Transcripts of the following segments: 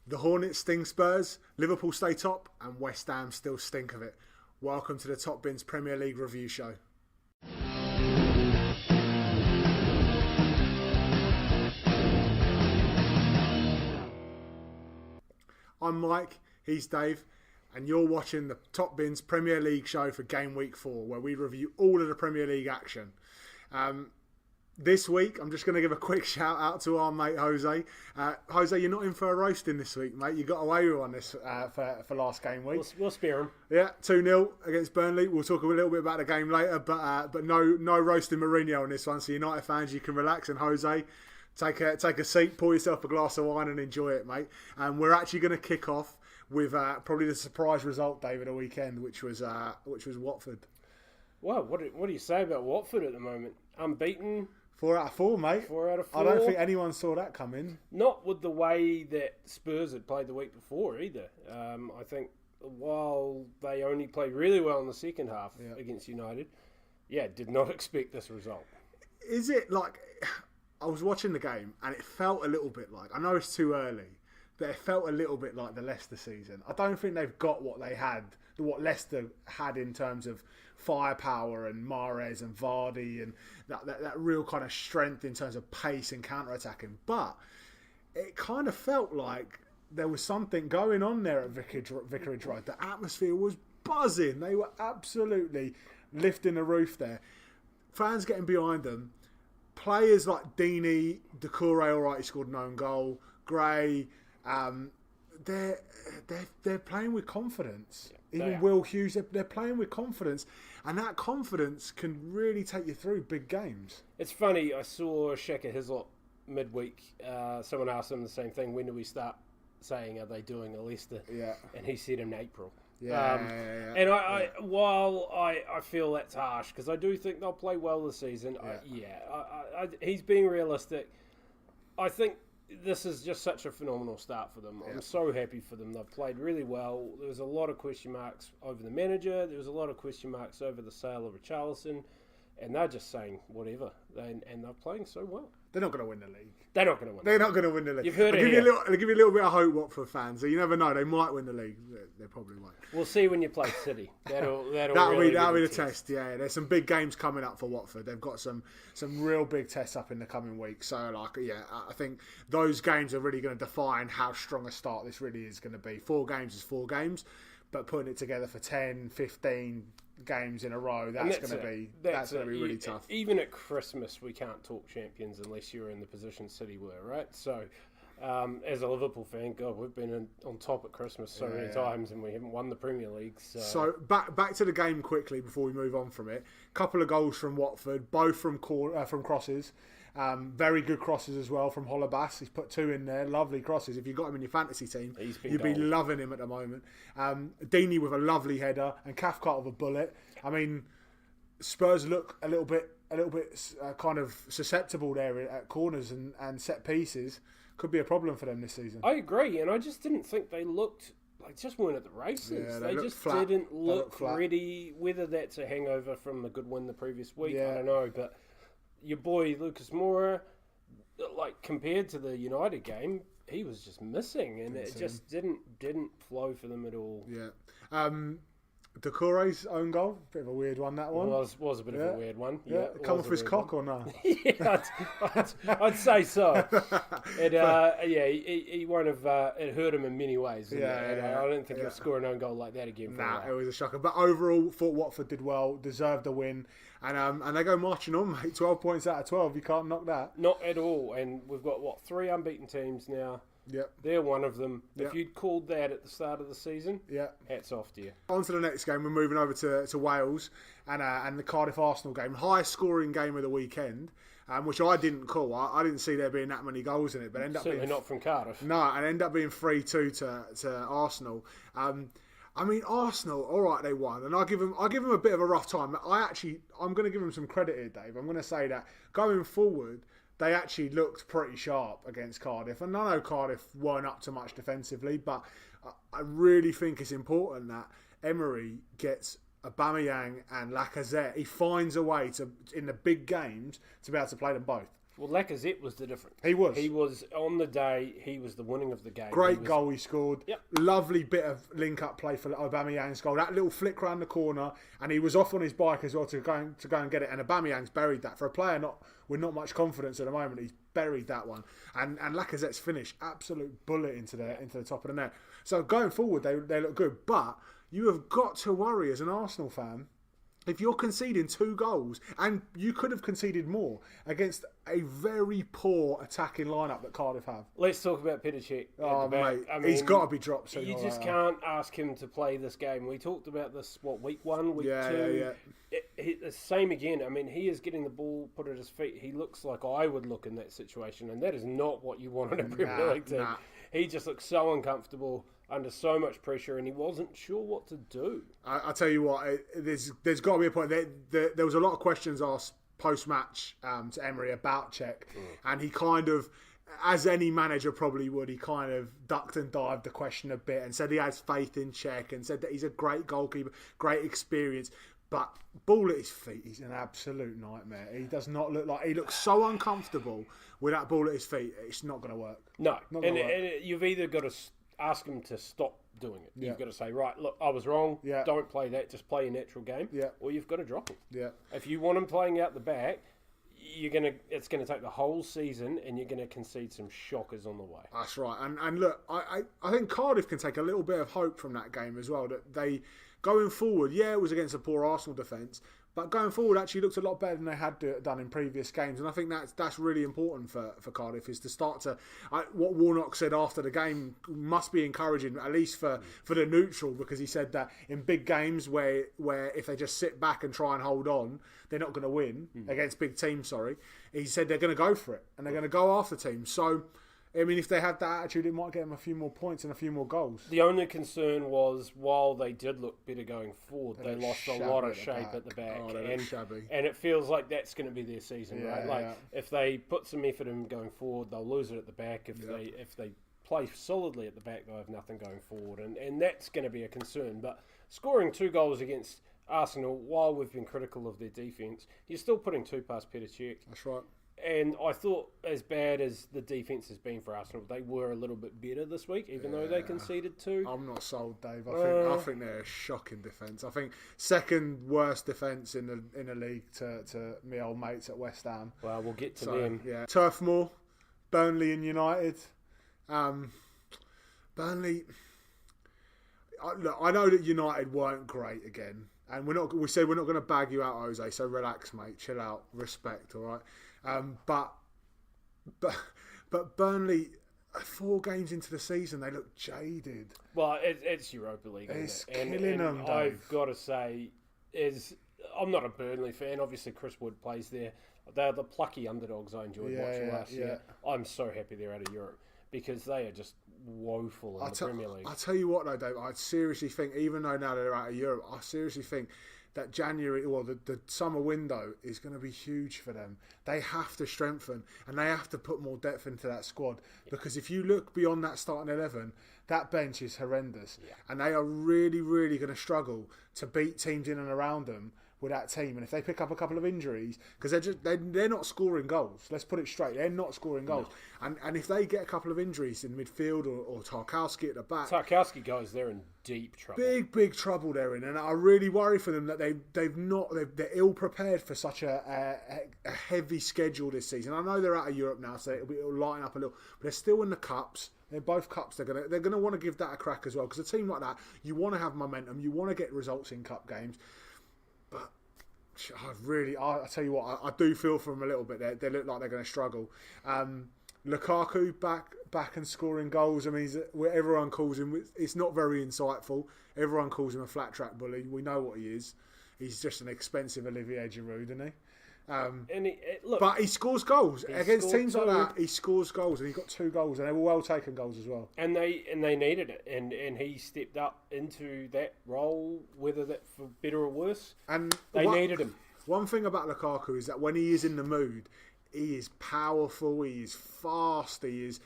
The Hornets sting Spurs, Liverpool stay top, and West Ham still stink of it. Welcome to the Top Bins Premier League review show. I'm Mike, he's Dave, and you're watching the Top Bins Premier League show for Gameweek 4, where we review all of the Premier League action. This week, I'm just going to give a quick shout out to our mate Jose. Jose, you're not in for a roasting this week, mate. You got away with one this for last game week. We'll spare him. Yeah, 2-0 against Burnley. We'll talk a little bit about the game later, but no roasting Mourinho on this one. So United fans, you can relax, and Jose, take a seat, pour yourself a glass of wine, and enjoy it, mate. And we're actually going to kick off with probably the surprise result, Dave, of the weekend, which was Watford. Well, what do you say about Watford at the moment? Unbeaten. 4 out of 4, mate. 4 out of 4. I don't think anyone saw that coming. Not with the way that Spurs had played the week before either. I think while they only played really well in the second half against United, did not expect this result. Is it like... I was watching the game and it felt a little bit like... I know it's too early, but it felt a little bit like the Leicester season. I don't think they've got what Leicester had in terms of firepower and Mahrez and Vardy and that real kind of strength in terms of pace and counter-attacking. But it kind of felt like there was something going on there at Vicarage Road. The atmosphere was buzzing. They were absolutely lifting the roof there. Fans getting behind them. Players like Deeney, Doucouré, all right, he scored an own goal. Gray, they're playing with confidence. Even Will Hughes, they're playing with confidence, and that confidence can really take you through big games. It's funny, I saw Shaka Hislop midweek. Someone asked him the same thing. When do we start saying, are they doing a Leicester? Yeah. And he said in April. And while I feel that's harsh, because I do think they'll play well this season, he's being realistic. I think this is just such a phenomenal start for them. I'm so happy for them. They've played really well. There was a lot of question marks over the manager. There was a lot of question marks over the sale of Richarlison. And they're just saying whatever. And they're playing so well. They're not going to win the league. They're not going to win. They're not going to win the league. You've heard it. I'll give you a little bit of hope, Watford fans. So you never know. They might win the league. They probably won't. We'll see when you play City. That'll be the test. Yeah, there's some big games coming up for Watford. They've got some real big tests up in the coming weeks. So I think those games are really going to define how strong a start this really is going to be. 4 games is 4 games, but putting it together for 10, 15 games in a row, that's going to be really tough. Even at Christmas, we can't talk champions unless you're in the position City were, right? So, as a Liverpool fan, God, we've been on top at Christmas so many times, and we haven't won the Premier League. So back to the game quickly before we move on from it. Couple of goals from Watford, both from crosses. Very good crosses as well from Holebas. He's put 2 in there. Lovely crosses. If you've got him in your fantasy team, you'd be loving him at the moment. Deeney with a lovely header and Cathcart with a bullet. I mean, Spurs look a little bit kind of susceptible there at corners and set pieces. Could be a problem for them this season. I agree, and I just didn't think they looked like just weren't at the races. Yeah, they just didn't look ready. Whether that's a hangover from a good win the previous week, I don't know, but. Your boy Lucas Moura, like compared to the United game, he was just missing, and it just didn't flow for them at all. Yeah, Doucouré's own goal, bit of a weird one. That one was a bit of a weird one. Yeah, come off his cock or not? Yeah, I'd say so. He won't have. It hurt him in many ways. I don't think he'll score an own goal like that again. It was a shocker. But overall, thought Watford did well, deserved the win. And they go marching on, mate. 12 points out of 12. You can't knock that. Not at all. And we've got, 3 unbeaten teams now. Yep. They're one of them. If you'd called that at the start of the season, hats off to you. On to the next game. We're moving over to Wales and the Cardiff-Arsenal game. Highest scoring game of the weekend, which I didn't call. I didn't see there being that many goals in it. But Certainly not from Cardiff. No, and ended up being 3-2 to Arsenal. I mean, Arsenal, all right, they won, and I'll give them a bit of a rough time. I'm going to give them some credit here, Dave. I'm going to say that going forward, they actually looked pretty sharp against Cardiff. And I know Cardiff weren't up to much defensively, but I really think it's important that Emery gets Aubameyang and Lacazette. He finds a way to, in the big games, to be able to play them both. Well, Lacazette was the difference. He was. He was, on the day, he was the winning of the game. Great goal he scored. Yep. Lovely bit of link-up play for Aubameyang's goal. That little flick round the corner, and he was off on his bike as well to go and get it. And Aubameyang's buried that. For a player with not much confidence at the moment, he's buried that one. And Lacazette's finish, absolute bullet into the top of the net. So going forward, they look good. But you have got to worry as an Arsenal fan, if you're conceding 2 goals, and you could have conceded more against a very poor attacking lineup that Cardiff have. Let's talk about Petr Cech. Oh, mate, he's got to be dropped soon. You just can't ask him to play this game. We talked about this, week 1, week 2? Yeah. The same again. I mean, he is getting the ball put at his feet. He looks like I would look in that situation, and that is not what you want in a Premier League team. He just looks so uncomfortable, under so much pressure, and he wasn't sure what to do. I tell you what, there's got to be a point. There was a lot of questions asked post-match to Emery about Cech, and he kind of, as any manager probably would, he kind of ducked and dived the question a bit and said he has faith in Cech and said that he's a great goalkeeper, great experience. But ball at his feet, he's an absolute nightmare. He does not look like... He looks so uncomfortable with that ball at his feet. It's not going to work. No. And you've either got to ask him to stop doing it. Yeah. You've got to say, right, look, I was wrong. Yeah. Don't play that. Just play your natural game. Yeah. Or you've got to drop him. Yeah. If you want him playing out the back, it's going to take the whole season, and you're going to concede some shockers on the way. That's right. And look, I think Cardiff can take a little bit of hope from that game as well. That they... Going forward, it was against a poor Arsenal defence, but going forward actually looked a lot better than they had done in previous games, and I think that's really important for Cardiff, is to start to... what Warnock said after the game must be encouraging, at least for the neutral, because he said that in big games where if they just sit back and try and hold on, they're not going to win against big teams, he said they're going to go for it, and they're going to go after teams. So... I mean, if they had that attitude, it might get them a few more points and a few more goals. The only concern was, while they did look better going forward, they lost a lot of shape at the back. Oh, they look shabby. And it feels like that's going to be their season, right? If they put some effort in going forward, they'll lose it at the back. If they play solidly at the back, they'll have nothing going forward. And that's going to be a concern. But scoring 2 goals against Arsenal, while we've been critical of their defence, you're still putting 2 past Petr Cech. That's right. And I thought, as bad as the defence has been for Arsenal, they were a little bit better this week, even though they conceded 2. I'm not sold, Dave. I think they're a shocking defence. I think second worst defence in the league to me old mates at West Ham. Well, we'll get to them. Yeah. Turf Moor, Burnley and United. Burnley. Look, I know that United weren't great again, and we said we're not going to bag you out, Jose. So relax, mate. Chill out. Respect. All right. But Burnley, 4 games into the season, they look jaded. Well, it's Europa League. It's killing them, Dave. I've got to say, I'm not a Burnley fan. Obviously, Chris Wood plays there. They're the plucky underdogs I enjoyed watching last year. I'm so happy they're out of Europe, because they are just woeful in the Premier League. I tell you what, though, Dave, I seriously think, even though now they're out of Europe, I seriously think that January, the summer window is going to be huge for them. They have to strengthen, and they have to put more depth into that squad, because if you look beyond that starting 11, that bench is horrendous, and they are really, really going to struggle to beat teams in and around them with that team. And if they pick up a couple of injuries, because they're not scoring goals, let's put it straight, they're not scoring goals. No. And if they get a couple of injuries in midfield, or Tarkowski at the back, Tarkowski goes, they're in deep trouble. Big trouble they're in, and I really worry for them that they're ill prepared for such a heavy schedule this season. I know they're out of Europe now, so it'll lighten up a little, but they're still in the cups. They're both cups. They're gonna want to give that a crack as well, because a team like that, you want to have momentum, you want to get results in cup games. But I tell you what, I do feel for them a little bit. They look like they're going to struggle. Lukaku back and scoring goals. I mean, everyone calls him. It's not very insightful. Everyone calls him a flat track bully. We know what he is. He's just an expensive Olivier Giroud, isn't he? But he scores goals against teams like that. He scores goals, and he got 2 goals, and they were well taken goals as well. And they needed it, and he stepped up into that role, whether that for better or worse. And they needed him. One thing about Lukaku is that when he is in the mood, he is powerful. He is fast. He's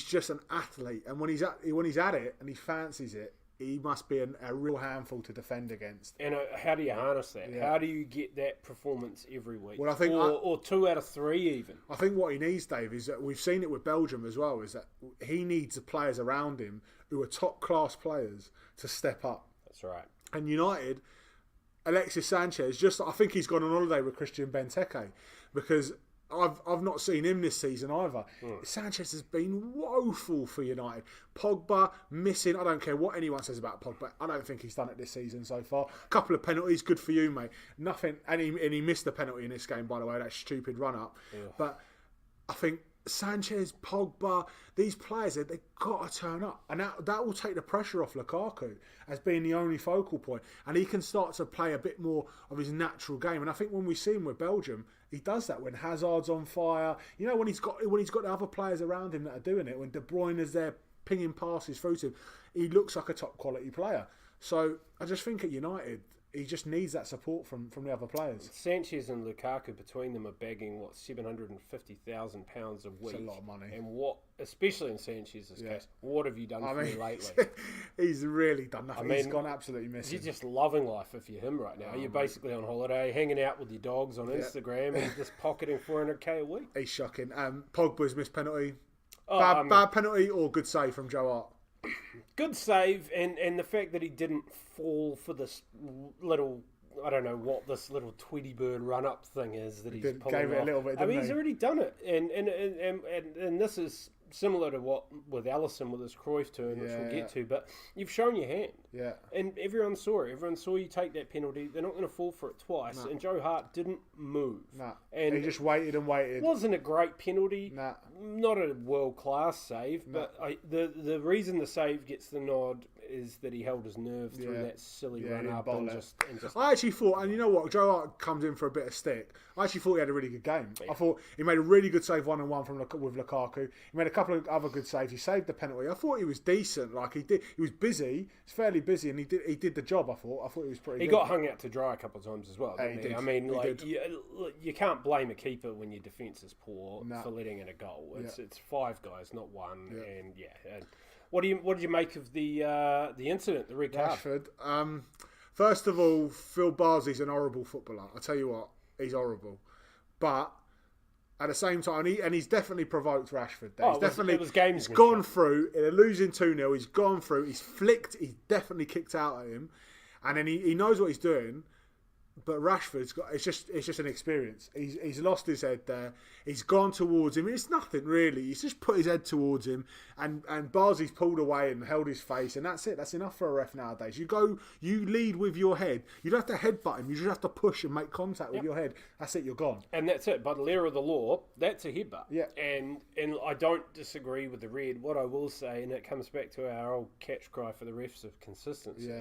just an athlete, and when he's at it and he fancies it, he must be a real handful to defend against. And how do you harness that? Yeah. How do you get that performance every week? Well, I think or 2 out of 3 even. I think what he needs, Dave, is that we've seen it with Belgium as well, is that he needs the players around him who are top-class players to step up. That's right. And United, Alexis Sanchez, I think he's gone on holiday with Christian Benteke, because I've not seen him this season either. Sanchez has been woeful for United. Pogba missing. I don't care what anyone says about Pogba. I don't think he's done it this season so far. A couple of penalties, good for you, mate. Nothing, and he missed the penalty in this game, by the way. That stupid run up. Yeah. But I think Sanchez, Pogba, these players, they've got to turn up, and that will take the pressure off Lukaku as being the only focal point, and he can start to play a bit more of his natural game. And I think when we see him with Belgium, he does that when Hazard's on fire. You know, when he's got the other players around him that are doing it. When De Bruyne is there pinging passes through to him, he looks like a top quality player. So I just think at United, he just needs that support from the other players. Sanchez and Lukaku, between them, are bagging £750,000 a week. It's a lot of money. And what, especially in Sanchez's case, what have you done for me lately? He's really done nothing. He's gone absolutely missing. You're just loving life if you're him right now. You're basically on holiday, hanging out with your dogs on Instagram, and just pocketing $400K a week. He's shocking. Pogba's missed penalty. Bad penalty or good save from Joe Hart? Good save, and the fact that he didn't fall for this little, I don't know what this little Tweety Bird run-up thing is that he's pulling gave it off. a little bit, he's already done it, and this is similar to what with Alisson with his Cruyff turn, which we'll get to, but you've shown your hand. Yeah. And everyone saw it. Everyone saw you take that penalty. They're not going to fall for it twice. No. And Joe Hart didn't move. No. And he just waited and waited. It wasn't a great penalty. No. Not a world-class save, but the reason the save gets the nod is that he held his nerve through that silly run-up and just... I actually thought, and you know what, Joe Hart comes in for a bit of stick. I actually thought he had a really good game. Yeah. I thought he made a really good save 1-on-1 with Lukaku. He made a couple of other good saves. He saved the penalty. I thought he was decent. Like he was busy. He's fairly busy, and he did the job. I thought he was pretty. He got hung out to dry a couple of times as well. He did. I mean, you can't blame a keeper when your defence is poor for letting in a goal. It's 5 guys, not 1. Yeah. And what did you make of the incident, the red card? Rashford. First of all, Phil Barsley's an horrible footballer. I tell you what, he's horrible. But at the same time, he's definitely provoked Rashford. It was games. He's gone through. They're losing 2-0. He's gone through. He's flicked. He's definitely kicked out at him, and then he knows what he's doing. But Rashford's got it's just an experience. He's lost his head there. He's gone towards him. It's nothing really. He's just put his head towards him, and Barsley's pulled away and held his face, and that's it. That's enough for a ref nowadays. You lead with your head. You don't have to headbutt him. You just have to push and make contact with your head. That's it. You're gone. And that's it. By the letter of the law, that's a headbutt. Yeah. And I don't disagree with the red. What I will say, and it comes back to our old catch cry for the refs of consistency,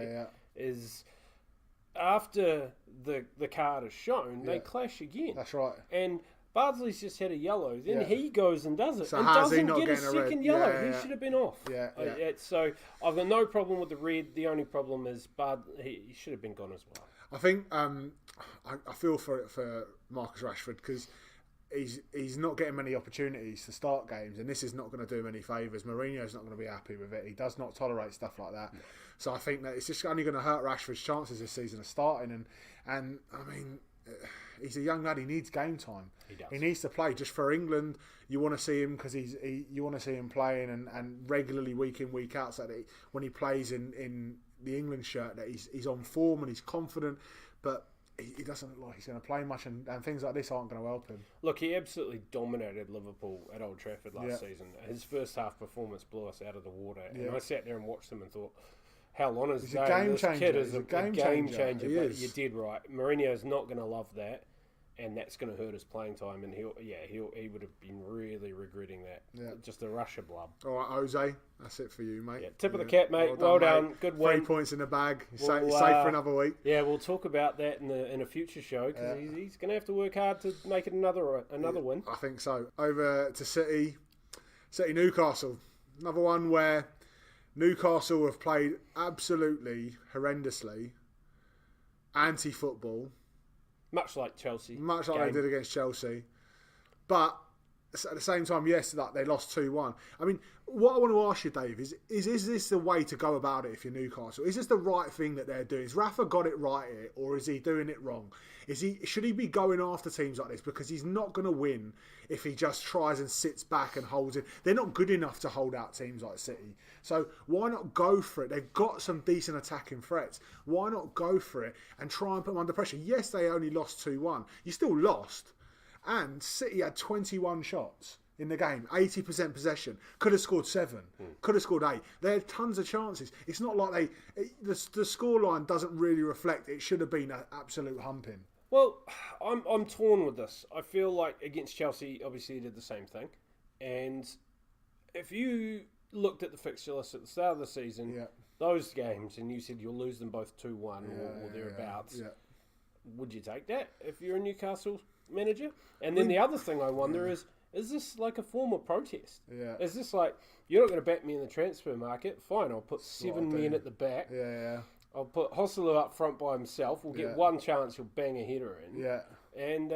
is after the card is shown, they clash again. That's right. And Bardsley's just had a yellow. Then he goes and does it. So and doesn't get a second yellow. He should have been off. So I've got no problem with the red. The only problem is he should have been gone as well. I think I feel for Marcus Rashford because he's not getting many opportunities to start games, and this is not going to do him any favours. Mourinho's not going to be happy with it. He does not tolerate stuff like that. No. So I think that it's just only going to hurt Rashford's chances this season of starting. And I mean, he's a young lad. He needs game time. He does. He needs to play. Just for England, you want to see him because you want to see him playing and regularly week in, week out, so that when he plays in the England shirt, that he's on form and he's confident. But he doesn't look like he's going to play much, and things like this aren't going to help him. Look, he absolutely dominated Liverpool at Old Trafford last season. His first half performance blew us out of the water, and I sat there and watched him and thought, how on his day, this kid is a game changer. But you did right. Mourinho's not going to love that, and that's going to hurt his playing time, and he would have been really regretting that. Yeah. Just a rush of blood. All right, Jose, that's it for you, mate. Yeah, tip of the cap, mate. Well done. Mate. Good win. 3 points in the bag. Safe for another week. Yeah, we'll talk about that in a future show because he's going to have to work hard to make it another win. I think so. Over to City Newcastle. Another one where Newcastle have played absolutely horrendously anti-football. Much like Chelsea. Much like they did against Chelsea. But at the same time, yes, like they lost 2-1. I mean, what I want to ask you, Dave, is this the way to go about it if you're Newcastle? Is this the right thing that they're doing? Is Rafa got it right here, or is he doing it wrong? Should he be going after teams like this? Because he's not going to win if he just tries and sits back and holds it. They're not good enough to hold out teams like City. So why not go for it? They've got some decent attacking threats. Why not go for it and try and put them under pressure? Yes, they only lost 2-1. You still lost. And City had 21 shots in the game, 80% possession. Could have scored 7, could have scored 8. They had tons of chances. It's not like the scoreline doesn't really reflect it should have been an absolute humping. Well, I'm torn with this. I feel like against Chelsea, obviously, he did the same thing. And if you looked at the fixture list at the start of the season, those games, and you said you'll lose them both 2-1 or thereabouts, would you take that if you're a Newcastle manager? And then the other thing I wonder is this like a form of protest? Yeah. Is this like, you're not going to back me in the transfer market? Fine, I'll put 7 men at the back. I'll put Hosselu up front by himself. We'll get one chance, he'll bang a header in. Yeah. And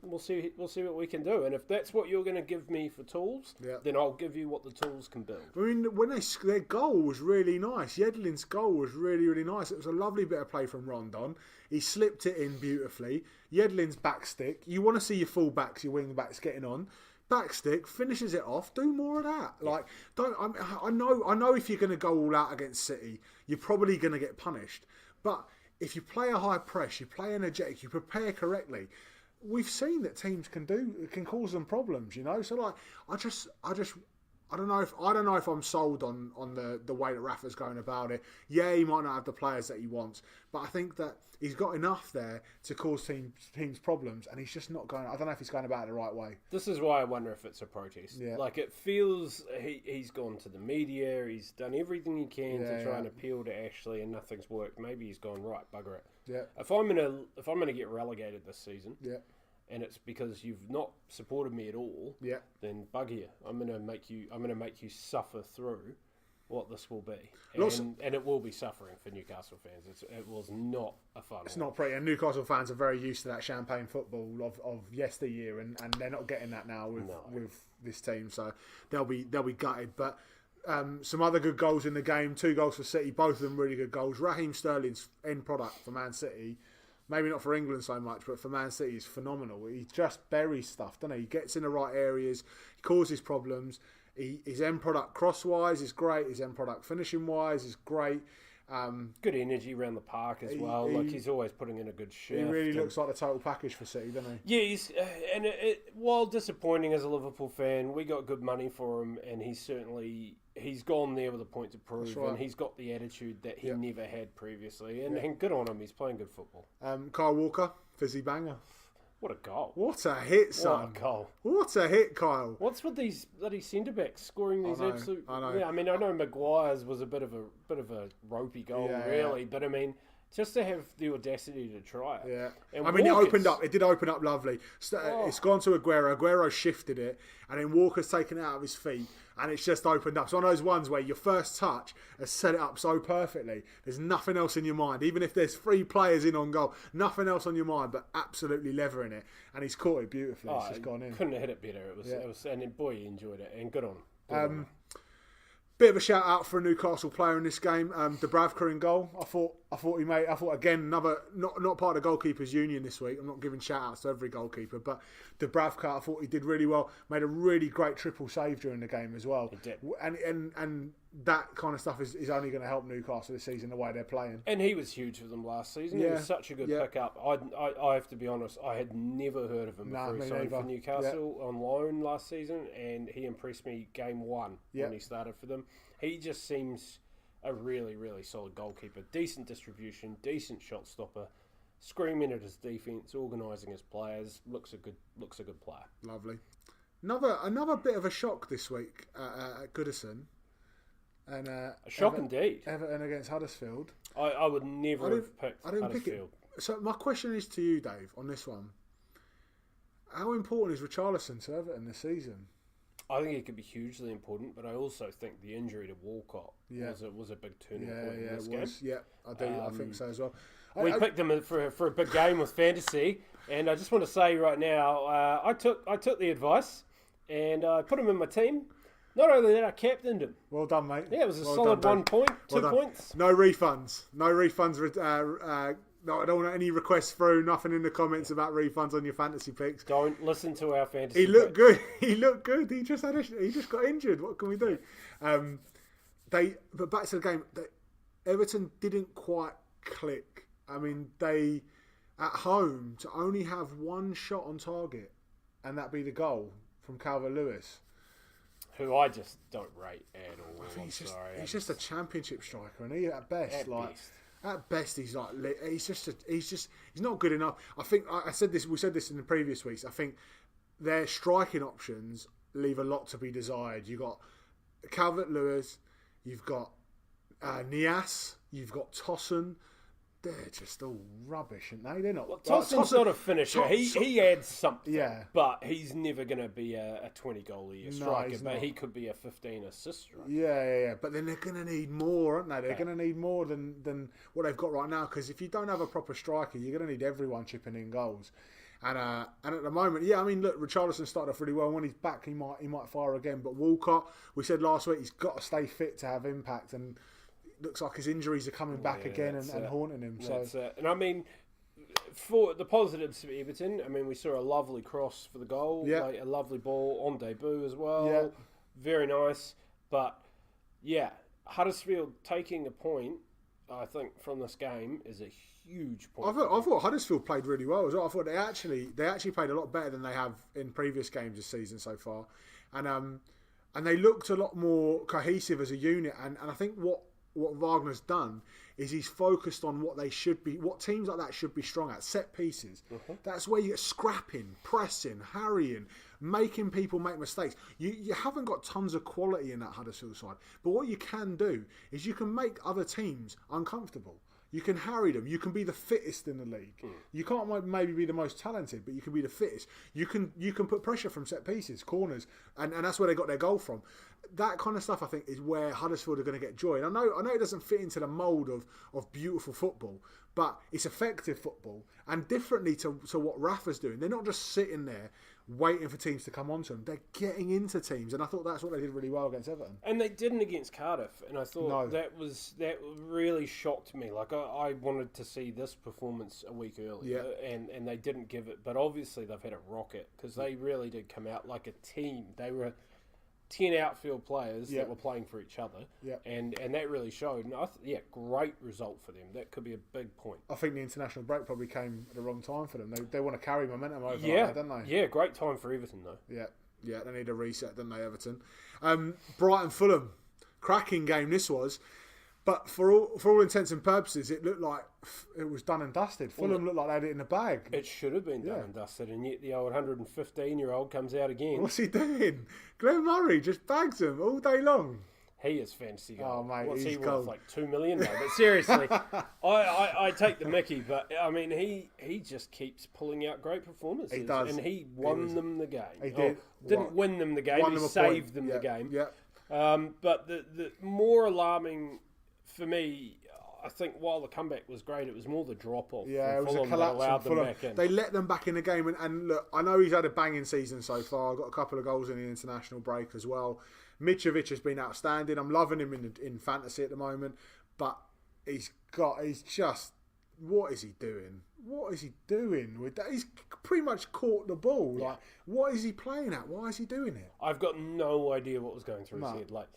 we'll see what we can do. And if that's what you're going to give me for tools, then I'll give you what the tools can build. I mean, when their goal was really nice. Yedlin's goal was really, really nice. It was a lovely bit of play from Rondon. He slipped it in beautifully. Yedlin's backstick. You want to see your full backs, your wing backs getting on. Backstick, finishes it off. Do more of that. Like, I know if you're going to go all out against City, you're probably going to get punished. But if you play a high press, you play energetic, you prepare correctly, we've seen that teams can cause them problems, you know. So like, I don't know if I'm sold on the way that Rafa's going about it. Yeah, he might not have the players that he wants, but I think that he's got enough there to cause teams problems, and he's just not going. I don't know if he's going about it the right way. This is why I wonder if it's a protest. Yeah. Like, it feels he's gone to the media, he's done everything he can to try and appeal to Ashley, and nothing's worked. Maybe he's gone, right, bugger it. Yeah. If I'm gonna get relegated this season, and it's because you've not supported me at all, then bugger you. I'm gonna make you suffer through what this will be, and it will be suffering for Newcastle fans. It was not a fun. It's not pretty, and Newcastle fans are very used to that champagne football of yesteryear, and they're not getting that now with this team. So they'll be gutted. But some other good goals in the game. 2 goals for City, both of them really good goals. Raheem Sterling's end product for Man City. Maybe not for England so much, but for Man City, he's phenomenal. He just buries stuff, doesn't he? He gets in the right areas, he causes problems. His end product crosswise is great. His end product finishing wise is great. Good energy around the park as well. He's always putting in a good shift. He really looks like the total package for City, doesn't he? Yeah, and while disappointing as a Liverpool fan, we got good money for him, and he's gone there with a point to prove, and he's got the attitude that he never had previously, and good on him. He's playing good football. Kyle Walker, fizzy banger. What a goal. What a hit, son. What a goal. What a hit, Kyle. What's with these bloody centre-backs scoring these absolute... I know. Yeah, I mean, I know Maguire's was a bit of a ropey goal, really, but I mean, just to have the audacity to try it. Yeah. And I mean, it did open up lovely. It's gone to Aguero. Aguero shifted it, and then Walker's taken it out of his feet, and it's just opened up. It's one of those ones where your first touch has set it up so perfectly. There's nothing else in your mind. Even if there's 3 players in on goal, nothing else on your mind, but absolutely levering it. And he's caught it beautifully. It's just gone in. Couldn't have hit it better. It was, and boy, he enjoyed it. And good on him. Bit of a shout out for a Newcastle player in this game, Dubravka in goal. I thought again, another not part of the goalkeepers union this week. I'm not giving shout outs to every goalkeeper, but Dubravka, I thought he did really well. Made a really great triple save during the game as well. He did. And that kind of stuff is only going to help Newcastle this season, the way they're playing. And he was huge for them last season. He was such a good pickup. I have to be honest, I had never heard of him before he signed for Newcastle on loan last season, and he impressed me game 1 when he started for them. He just seems a really, really solid goalkeeper. Decent distribution, decent shot stopper, screaming at his defence, organising his players. Looks a good player. Lovely. Another bit of a shock this week at Goodison. And a shock indeed. Everton against Huddersfield. I would never have picked Huddersfield. So my question is to you, Dave, on this one. How important is Richarlison to Everton this season? I think it could be hugely important, but I also think the injury to Walcott was a big turning point in this game. Yeah, I do. I think so as well. We picked him for a big game with fantasy, and I just want to say right now, I took the advice. and I put him in my team. Not only that, I captained him. Well done, mate. Yeah, it was a solid 1 point, 2 points. No refunds. No refunds. No, I don't want any requests through. Nothing in the comments about refunds on your fantasy picks. Don't listen to our fantasy. He looked good. He looked good. He just got injured. What can we do? But back to the game. Everton didn't quite click. I mean, they at home to only have one shot on target, and that be the goal from Calvert-Lewis. Who I just don't rate at all. He's just a championship striker, and he at best. At best, he's not good enough. I think we said this in the previous weeks. I think their striking options leave a lot to be desired. You've got Calvert-Lewis, you've got Nias, you've got Tosun. They're just all rubbish, aren't they? They're not. Well, Tossun's not a finisher. He adds something. Yeah. But he's never going to be a 20-goal a year striker. But he could be a 15-assist striker. Yeah. But then they're going to need more, aren't they? They're going to need more than what they've got right now. Because if you don't have a proper striker, you're going to need everyone chipping in goals. And at the moment, I mean, look, Richarlison started off really well. When he's back, he might fire again. But Walcott, we said last week, he's got to stay fit to have impact. And looks like his injuries are coming back again and haunting him. That's it. And I mean, for the positives for Everton, I mean, we saw a lovely cross for the goal, like a lovely ball on debut as well. Very nice. But Huddersfield taking a point, I think, from this game is a huge point. I thought Huddersfield played really well as well. I thought they actually played a lot better than they have in previous games this season so far, and they looked a lot more cohesive as a unit. And I think what Wagner's done is he's focused on what teams like that should be strong at, set pieces. That's where you get scrapping, pressing, harrying, making people make mistakes. You haven't got tons of quality in that Huddersfield side, but what you can do is you can make other teams uncomfortable. You can harry them. You can be the fittest in the league. You can't maybe be the most talented, but you can be the fittest. You can put pressure from set pieces, corners, and that's where they got their goal from. That kind of stuff, I think, is where Huddersfield are going to get joy. And I know it doesn't fit into the mould of beautiful football, but it's effective football. And differently to what Rafa's doing, they're not just sitting there waiting for teams to come onto them. They're getting into teams, and I thought that's what they did really well against Everton. And they didn't against Cardiff, and I thought that really shocked me. Like I wanted to see this performance a week earlier, and they didn't give it. But obviously they've had a rocket because they really did come out like a team. They were 10 outfield players that were playing for each other, and that really showed. And great result for them. That could be a big point. I think the international break probably came at the wrong time for them. They want to carry momentum over, don't they? Yeah, great time for Everton though. Yeah, they need a reset, don't they, Everton? Brighton Fulham, cracking game this was. But for all intents and purposes, it looked like it was done and dusted. Fulham looked like they had it in the bag. It should have been done and dusted, and yet the old 115-year-old comes out again. What's he doing? Glenn Murray just bags him all day long. He is fantasy gold. Oh, mate, what's he's he worth, like $2 million now? But seriously, I take the mickey, but I mean, he just keeps pulling out great performances. He does. And he won them the game. He did. Didn't win them the game, he saved them the game. But the more alarming for me, I think while the comeback was great, it was more the drop-off. Yeah, it was a collapse from Fulham. They let them back in the game. And look, I know he's had a banging season so far. Got a couple of goals in the international break as well. Mitrovic has been outstanding. I'm loving him in fantasy at the moment. But he's just... What is he doing? What is he doing with that? He's pretty much caught the ball. Like, what is he playing at? Why is he doing it? I've got no idea what was going through his head. Like,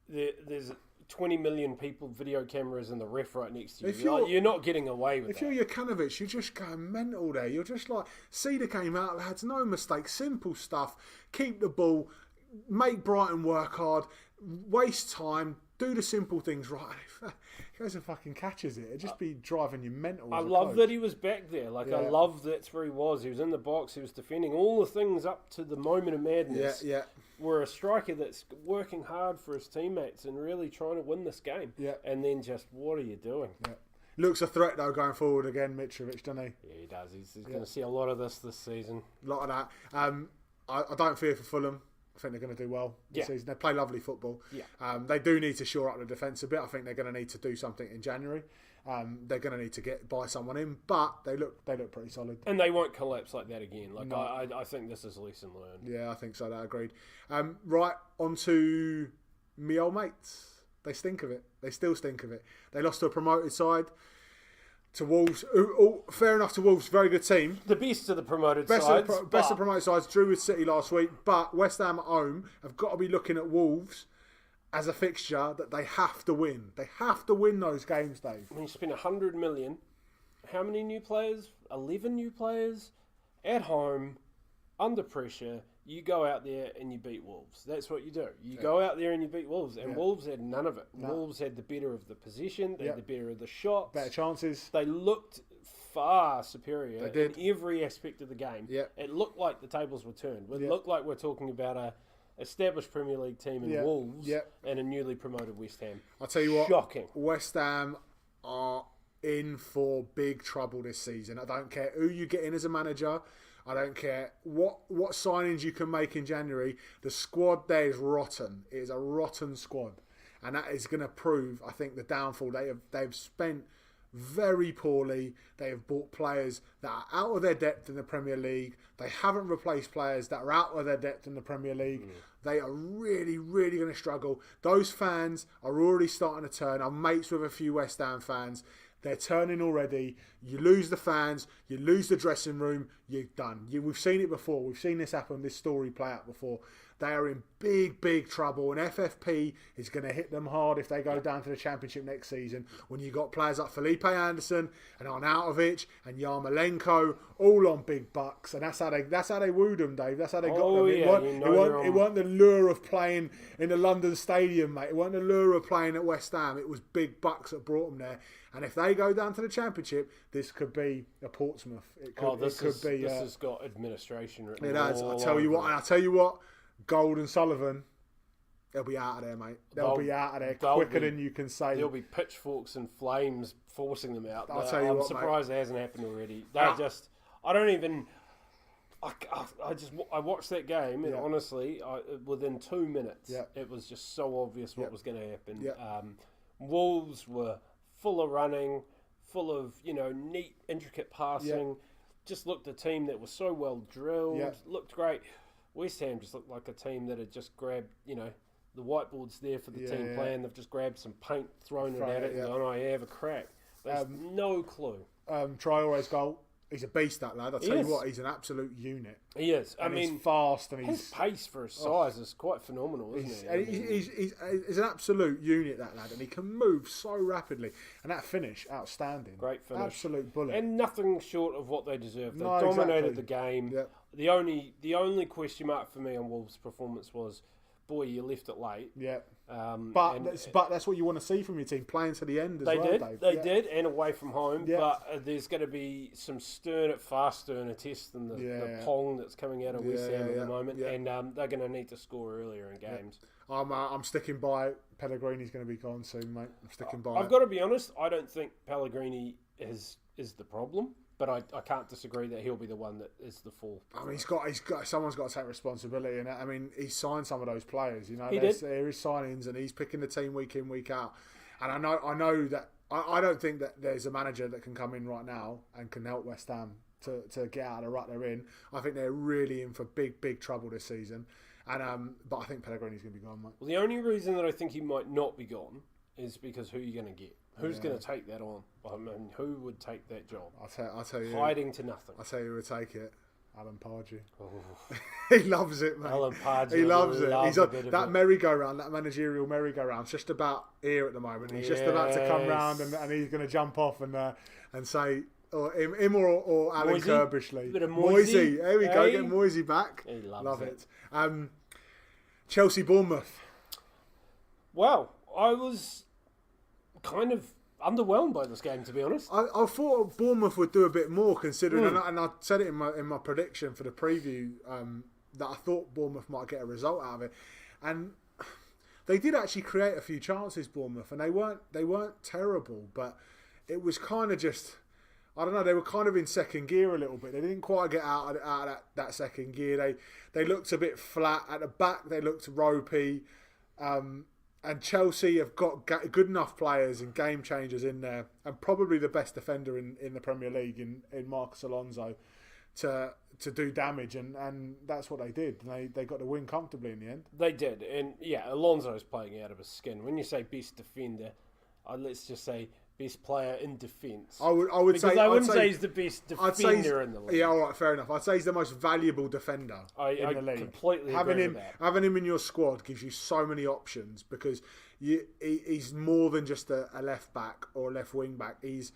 there's 20 million people, video cameras, and the ref right next to you. You're not getting away with that. If you're Jokanovic, you're just going mental there. You're just like, see the game out, lads, no mistakes, simple stuff, keep the ball, make Brighton work hard, waste time, do the simple things right. He goes and fucking catches it. It'd just be driving you mental. I love that he was back there. Like, I love that's where he was. He was in the box. He was defending all the things up to the moment of madness. Were a striker that's working hard for his teammates and really trying to win this game. And then just, what are you doing? Looks a threat, though, going forward again, Mitrovic, doesn't he? Yeah, he does. He's going to see a lot of this season. A lot of that. I don't fear for Fulham. I think they're going to do well this Yeah. season. They play lovely football. Yeah. They do need to shore up the defence a bit. I think they're going to need to do something in January. They're going to need to buy someone in, but they look pretty solid. And they won't collapse like that again. Like, no. I think this is a lesson learned. Yeah, I think so. That agreed. Right, on to me old mates. They stink of it. They still stink of it. They lost to a promoted side. To Wolves, fair enough to Wolves, very good team. The best of the promoted best sides. Best of promoted sides, drew with City last week, but West Ham at home have got to be looking at Wolves as a fixture that they have to win. They have to win those games, Dave. When you spend 100 million, how many new players? 11 new players at home, under pressure. You go out there and you beat Wolves. That's what you do. You go out there and you beat Wolves. And Wolves had none of it. No. Wolves had the better of the possession. They had the better of the shots. Better chances. They looked far superior in every aspect of the game. It looked like the tables were turned. It looked like we're talking about a established Premier League team in Wolves and a newly promoted West Ham. I'll tell you what. Shocking. West Ham are in for big trouble this season. I don't care who you get in as a manager. I don't care what signings you can make in January. The squad there is rotten. It is a rotten squad. And that is going to prove, I think, the downfall. They've spent very poorly. They have bought players that are out of their depth in the Premier League. They haven't replaced players that are out of their depth in the Premier League. They are really, really going to struggle. Those fans are already starting to turn. I'm mates with a few West Ham fans. They're turning already. You lose the fans. You lose the dressing room. You're done. We've seen it before. We've seen this happen, this story play out before. They are in big, big trouble. And FFP is going to hit them hard if they go down to the Championship next season. When you've got players like Felipe Anderson and Arnautovic and Yarmolenko all on big bucks. And that's how they wooed them, Dave. That's how they got them. It wasn't the lure of playing in the London Stadium, mate. It wasn't the lure of playing at West Ham. It was big bucks that brought them there. And if they go down to the Championship, this could be a Portsmouth. This has got administration written. It has. I'll tell you what. Gold and Sullivan, they'll be out of there, mate. They'll be out of there quicker than you can say. There'll be pitchforks and flames forcing them out. I'll tell you what, I'm surprised mate. it hasn't happened already. I watched that game and honestly, within 2 minutes, it was just so obvious what was going to happen. Wolves were full of running, full of neat, intricate passing. Just looked a team that was so well drilled. Looked great. West Ham just looked like a team that had just grabbed, the whiteboard's there for the team plan. They've just grabbed some paint, thrown it at it, and gone, have a crack. There's no clue. Traore's goal. He's a beast, that lad. I'll tell you what, he's an absolute unit. He is. He's fast and his pace for his size is quite phenomenal, isn't he? He's an absolute unit, that lad, and he can move so rapidly. And that finish, outstanding. Great finish. Absolute bullet. And nothing short of what they deserved. They dominated the game. Yep. The only question mark for me on Wolves' performance was, boy, you left it late. Yeah. But that's what you want to see from your team, playing to the end as well, Dave. They did, and away from home. Yeah. But there's going to be some far sterner tests than the pong that's coming out of West Ham at the moment. Yeah. And they're going to need to score earlier in games. I'm sticking by Pellegrini's going to be gone soon, mate. I'm sticking by I've got to be honest, I don't think Pellegrini is the problem. But I can't disagree that he'll be the one that is the fall. I mean, someone's got to take responsibility, and I mean, he signed some of those players. There is signings, and he's picking the team week in, week out. And I know that I don't think that there's a manager that can come in right now and can help West Ham to get out of the rut they're in. I think they're really in for big trouble this season. And but I think Pellegrini's going to be gone, mate. Well, the only reason that I think he might not be gone is because who are you going to get? Who's going to take that on? I mean, who would take that job? I'll tell you. Hiding to nothing. I'll tell you who would take it. Alan Pardew. Oh. He loves it, mate. Alan Pardew. He loves it. He's on that merry-go-round, that managerial merry-go-round's just about here at the moment. He's just about to come round and he's going to jump off and say, or him or Alan Kirbishley. Moisey. There we go. Get Moisey back. He loves it. Chelsea Bournemouth. Well, I was kind of underwhelmed by this game, to be honest. I thought Bournemouth would do a bit more, considering, and I said it in my prediction for the preview, that I thought Bournemouth might get a result out of it, and they did actually create a few chances, Bournemouth, and they weren't terrible, but it was kind of just, I don't know, they were kind of in second gear a little bit. They didn't quite get out of that second gear. They looked a bit flat at the back. They looked ropey. And Chelsea have got good enough players and game changers in there, and probably the best defender in the Premier League in Marcus Alonso to do damage, and that's what they did. They got the win comfortably in the end. They did, and yeah, Alonso's playing out of his skin. When you say best defender, let's just say best player in defence. I wouldn't say he's the best defender in the league. Yeah, all right, fair enough. I'd say he's the most valuable defender in the league. Completely agree with that. Having him in your squad gives you so many options, because he's more than just a left back or a left wing back. He's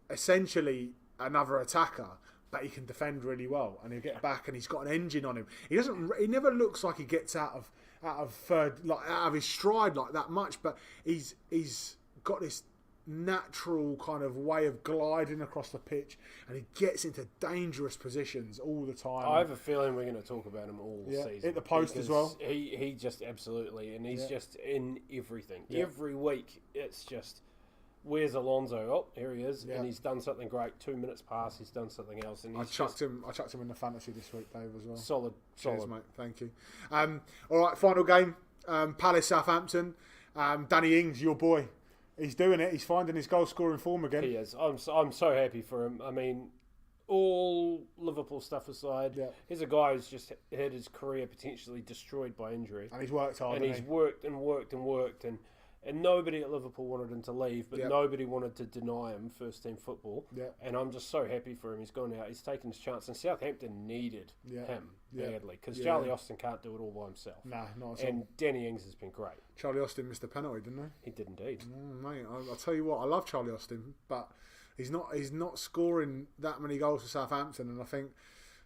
essentially another attacker, but he can defend really well, and he'll get back, and he's got an engine on him. He never looks like he gets out of his stride like that much, but he's got this natural kind of way of gliding across the pitch, and he gets into dangerous positions all the time. I have a feeling we're going to talk about him all season. Hit the post as well. He just absolutely, and he's just in everything. Yeah. Every week, it's just, where's Alonso? Oh, here he is, and he's done something great. 2 minutes past, he's done something else, and I chucked him in the fantasy this week, Dave, as well. Solid. Cheers, mate. Thank you. All right, final game. Palace Southampton. Danny Ings, your boy. He's doing it. He's finding his goal-scoring form again. He is. I'm so happy for him. I mean, all Liverpool stuff aside, he's a guy who's just had his career potentially destroyed by injury. And he's worked hard, and he's worked, and nobody at Liverpool wanted him to leave, but nobody wanted to deny him first-team football. And I'm just so happy for him. He's gone out. He's taken his chance, and Southampton needed him badly, because Charlie Austin can't do it all by himself. Nah, not at all. And Danny Ings has been great. Charlie Austin missed a penalty, didn't he? He did indeed. Mate, I'll tell you what, I love Charlie Austin, but he's not scoring that many goals for Southampton, and I think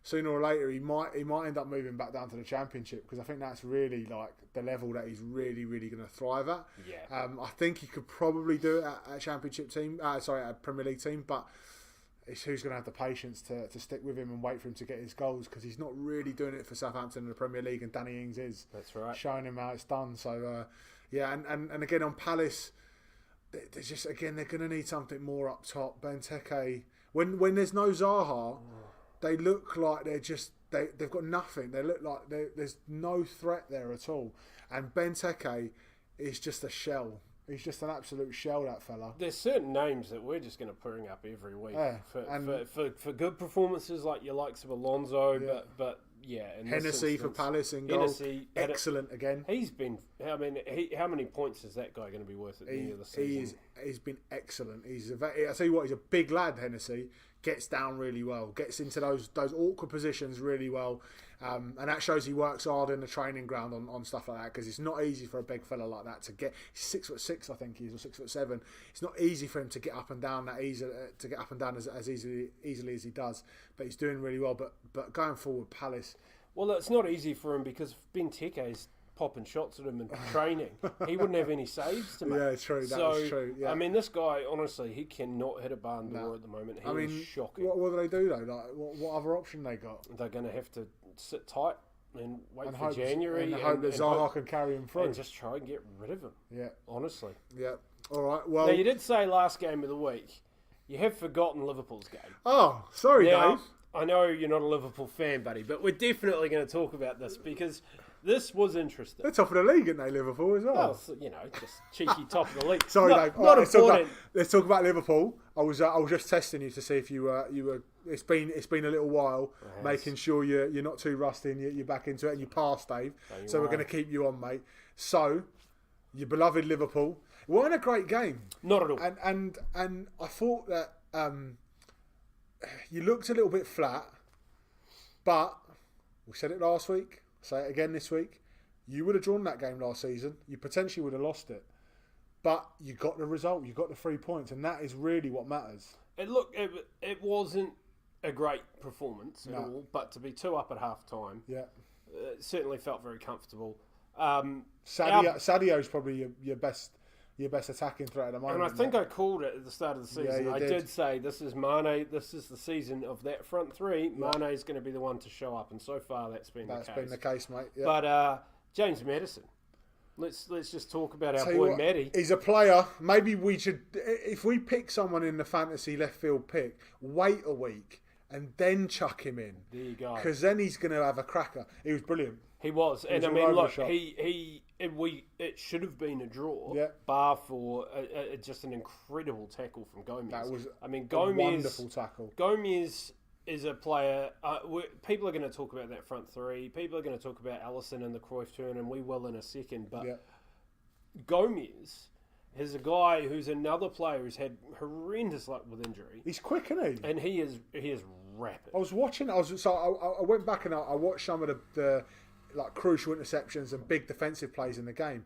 sooner or later he might end up moving back down to the Championship, because I think that's really like the level that he's really, really going to thrive at. I think he could probably do it at a Championship team, at a Premier League team, but it's who's going to have the patience to stick with him and wait for him to get his goals, because he's not really doing it for Southampton in the Premier League, and Danny Ings is. That's right. Showing him how it's done. So, and again on Palace, there's just, again, they're going to need something more up top. Benteke, when there's no Zaha, they look like they've got nothing. They look like there's no threat there at all. And Benteke is just a shell. He's just an absolute shell, that fella. There's certain names that we're just going to bring up every week for good performances, like your likes of Alonso, but and Hennessy for Palace in goal. Excellent again. He's been. I mean, how many points is that guy going to be worth at the end of the season? He's been excellent. I tell you what, he's a big lad, Hennessy. Gets down really well. Gets into those awkward positions really well. And that shows he works hard in the training ground on stuff like that, because it's not easy for a big fella like that to get. He's 6'6", I think he is, or 6'7". It's not easy for him to get up and down as easily as he does. But he's doing really well. But going forward, Palace. Well, it's not easy for him because Benteke's popping shots at him in training. He wouldn't have any saves to make. Yeah, true. That's true. Yeah. I mean, this guy, honestly, he cannot hit a barn door at the moment. He is shocking. What do they do though? Like, what other option they got? They're going to have to sit tight and wait for January and hope that Zaha can carry him through and just try and get rid of him. Yeah, honestly. Yeah. All right. Well, now you did say last game of the week you have forgotten Liverpool's game. Oh, sorry, Dave. I know you're not a Liverpool fan, buddy, but we're definitely going to talk about this because this was interesting. They're top of the league, aren't they, Liverpool, as well? Well, just cheeky top of the league. Sorry, Dave. Not important. Let's talk about Liverpool. I was just testing you to see if you were. It's been a little while, making sure you're not too rusty and you're back into it, and you passed, Dave. So we're going to keep you on, mate. So, your beloved Liverpool. It weren't a great game. Not at all. And I thought that you looked a little bit flat, but we said it last week. Say it again this week. You would have drawn that game last season. You potentially would have lost it. But you got the result. You got the 3 points. And that is really what matters. It wasn't a great performance at all. But to be 2 up at half time, it certainly felt very comfortable. Sadio's probably your best attacking threat at the moment. And I think I called it at the start of the season. I did say this is Mane. This is the season of that front three. Mane is going to be the one to show up, and so far that's been the case. That's been the case, mate. Yeah. But James Maddison, Let's just talk about our boy Matty. He's a player. Maybe we should, if we pick someone in the fantasy left field pick, wait a week and then chuck him in. There you go. Because then he's going to have a cracker. He was brilliant. He was, and I mean, look, it should have been a draw, bar for just an incredible tackle from Gomez. That was Gomez, a wonderful tackle. Gomez is a player. People are going to talk about that front three. People are going to talk about Alisson and the Cruyff turn, and we will in a second. But Gomez is a guy who's another player who's had horrendous luck with injury. He's quick, isn't he? And he is rapid. I was watching. I went back and I watched some of the like crucial interceptions and big defensive plays in the game.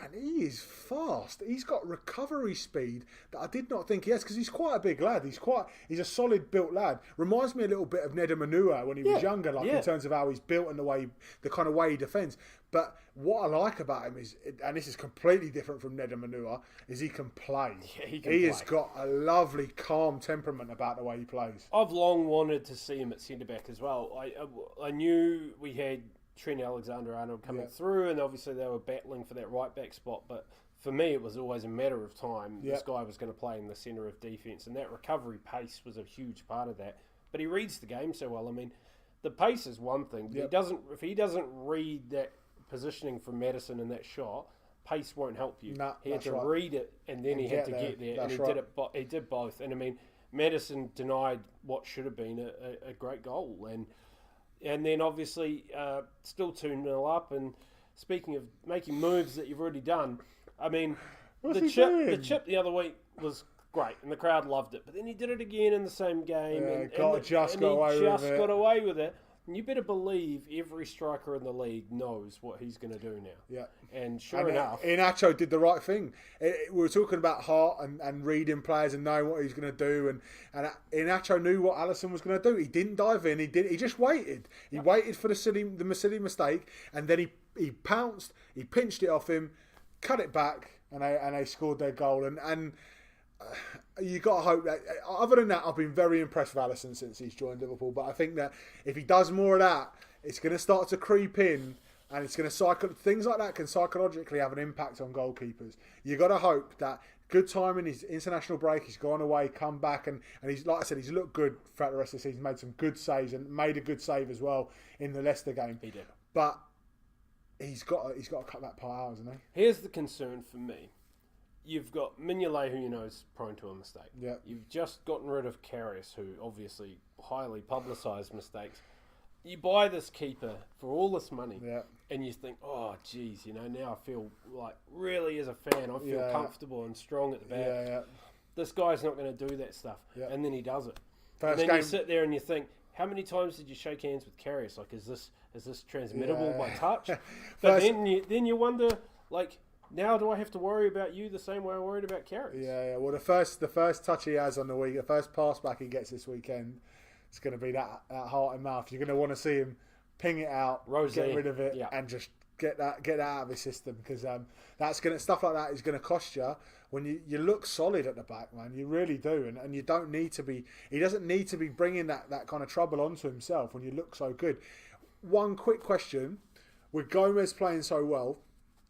And he is fast. He's got recovery speed that I did not think he has because he's quite a big lad. He's a solid built lad. Reminds me a little bit of Neda Manua when he was younger, in terms of how he's built and the kind of way he defends. But what I like about him is, and this is completely different from Neda Manua, is he can play. Yeah, he can play. Has got a lovely, calm temperament about the way he plays. I've long wanted to see him at centre back as well. I knew we had Trent Alexander-Arnold coming through, and obviously they were battling for that right back spot, but for me it was always a matter of time. This guy was going to play in the centre of defence, and that recovery pace was a huge part of that. But he reads the game so well. I mean, the pace is one thing, but if he doesn't read that positioning from Maddison in that shot, pace won't help you. He had to read it, and then he had to get there, and he did both. And I mean, Maddison denied what should have been a great goal, and then obviously still 2-0 up. And speaking of making moves that you've already done, I mean, the chip the other week was great and the crowd loved it. But then he did it again in the same game. He just got away with it. And you better believe every striker in the league knows what he's going to do now. Yeah. And sure enough, Iheanacho did the right thing. We were talking about heart and reading players and knowing what he's going to do. And Iheanacho knew what Alisson was going to do. He didn't dive in. He just waited. He waited for the silly mistake, and then he pounced. He pinched it off him, cut it back, and they scored their goal. And you got to hope that. Other than that, I've been very impressed with Alisson since he's joined Liverpool. But I think that if he does more of that, it's going to start to creep in, and it's going to things like that can psychologically have an impact on goalkeepers. You got to hope that good timing, his international break, he's gone away, come back, and he's, like I said, he's looked good throughout the rest of the season. Made some good saves and made a good save as well in the Leicester game. He did, but he's got to cut that part out, hasn't he? Here's the concern for me. You've got Mignolet, who you know is prone to a mistake. Yeah. You've just gotten rid of Karius, who obviously highly publicised mistakes. You buy this keeper for all this money, and you think, oh, geez, now I feel like, really as a fan, I feel comfortable and strong at the back. Yeah. This guy's not going to do that stuff. Yeah. And then he does it. First and then game. You sit there and you think, how many times did you shake hands with Karius? Like, is this transmittable by touch? But then you wonder, like, now do I have to worry about you the same way I worried about Karius? Yeah. Well, the first touch he has on the week, the first pass back he gets this weekend, it's going to be that heart and mouth. You're going to want to see him ping it out, get rid of it, and just get that out of his system, because stuff like that is going to cost you when you look solid at the back, man. You really do, and you don't need to be. He doesn't need to be bringing that kind of trouble onto himself when you look so good. One quick question: with Gomez playing so well,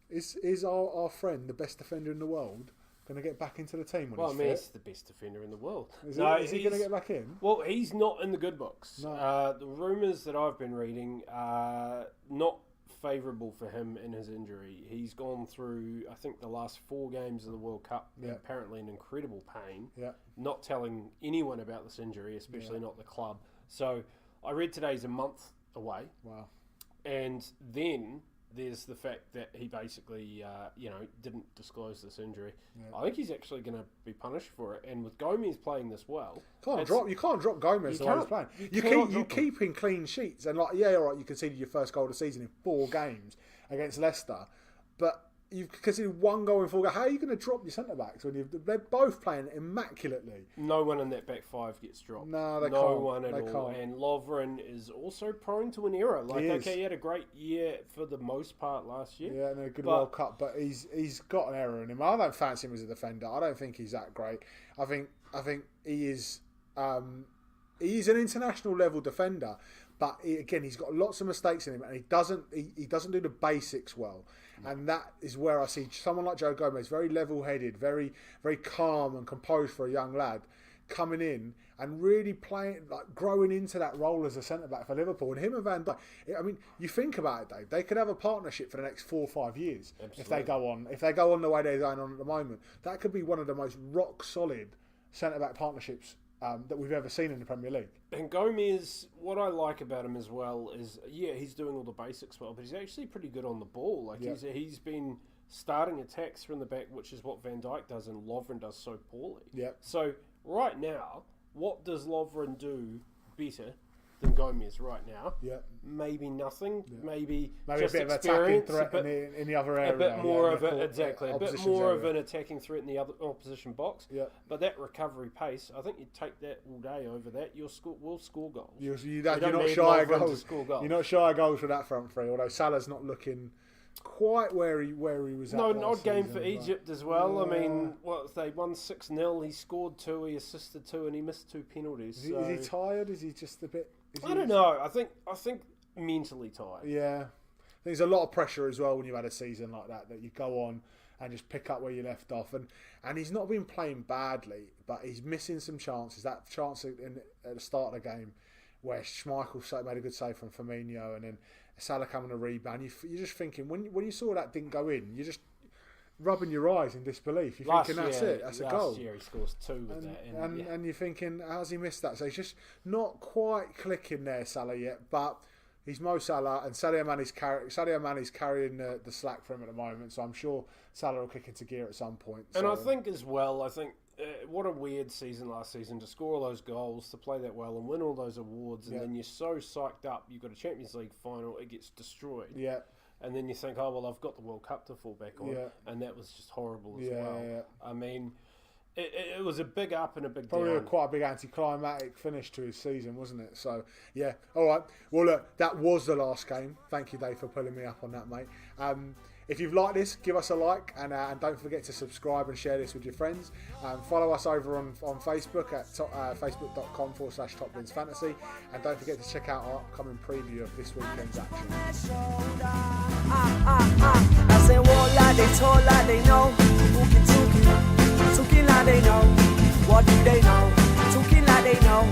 is our friend the best defender in the world going to get back into the team when he's fit? He's the best defender in the world. Is he going to get back in? Well, he's not in the good books. No. The rumours that I've been reading are not favourable for him in his injury. He's gone through, I think, the last 4 games of the World Cup, apparently in incredible pain, not telling anyone about this injury, especially not the club. So I read today's a month away. Wow. And then there's the fact that he basically, didn't disclose this injury. Yeah. I think he's actually going to be punished for it. And with Gomez playing this well, you can't drop Gomez the way he's playing. You keeping clean sheets, and you conceded your first goal of the season in 4 games against Leicester, but you've conceded 1 goal in 4 games. How are you going to drop your centre backs when they're both playing immaculately? No one in that back 5 gets dropped. No, they can't. No one at all. And Lovren is also prone to an error. He had a great year for the most part last year. Yeah, and a good World Cup, but he's got an error in him. I don't fancy him as a defender. I don't think he's that great. I think he is. He's an international level defender, but he's got lots of mistakes in him, and he doesn't do the basics well. And that is where I see someone like Joe Gomez, very level-headed, very, very calm and composed for a young lad, coming in and really playing, like growing into that role as a centre-back for Liverpool. And him and Van Dijk, I mean, you think about it, Dave, they could have a partnership for the next 4 or 5 years. Absolutely. If they go on the way they're going on at the moment. That could be one of the most rock-solid centre-back partnerships that we've ever seen in the Premier League. And Gomez, what I like about him as well is, he's doing all the basics well, but he's actually pretty good on the ball. Like he's been starting attacks from the back, which is what Van Dijk does and Lovren does so poorly. Yep. So right now, what does Lovren do better than Gomez right now? Yep. Maybe nothing. Yep. Maybe a just bit of experience, attacking threat in the other area. A bit more of an attacking threat in the other opposition box. Yep. But that recovery pace, I think you take that all day over that. We'll score goals. You're not shy of goals. You're not shy of goals for that front three. Although Salah's not looking quite where he was at. No, an odd game for Egypt as well. Yeah. I mean, they won 6-0. He scored 2, he assisted 2, and he missed 2 penalties. Is he tired? Is he just a bit? I don't know. I think mentally tired. Yeah, there's a lot of pressure as well when you've had a season like that you go on and just pick up where you left off. And he's not been playing badly, but he's missing some chances. That chance at the start of the game where Schmeichel made a good save from Firmino, and then Salah coming to rebound. You're just thinking, when you saw that didn't go in, you're just rubbing your eyes in disbelief. You're thinking, that's it, that's a goal. Last year he scores 2 with that. And you're thinking, how's he missed that? So he's just not quite clicking there, Salah, yet. But he's Mo Salah, and Sadio Mane's carrying the slack for him at the moment. So I'm sure Salah will kick into gear at some point. And I think as well, what a weird season last season to score all those goals, to play that well and win all those awards, and then you're so psyched up, you've got a Champions League final, it gets destroyed. Yeah. And then you think, oh, well, I've got the World Cup to fall back on. Yeah. And that was just horrible as well. Yeah. I mean, it was a big up and a big down. Probably quite a big anticlimactic finish to his season, wasn't it? So, yeah. All right. Well, look, that was the last game. Thank you, Dave, for pulling me up on that, mate. If you've liked this, give us a like, and don't forget to subscribe and share this with your friends. Follow us over on Facebook at facebook.com/TopBinsFantasy, and don't forget to check out our upcoming preview of this weekend's action. I say walk like they talk like they know, talking like they know. What do they know? Talking like they know.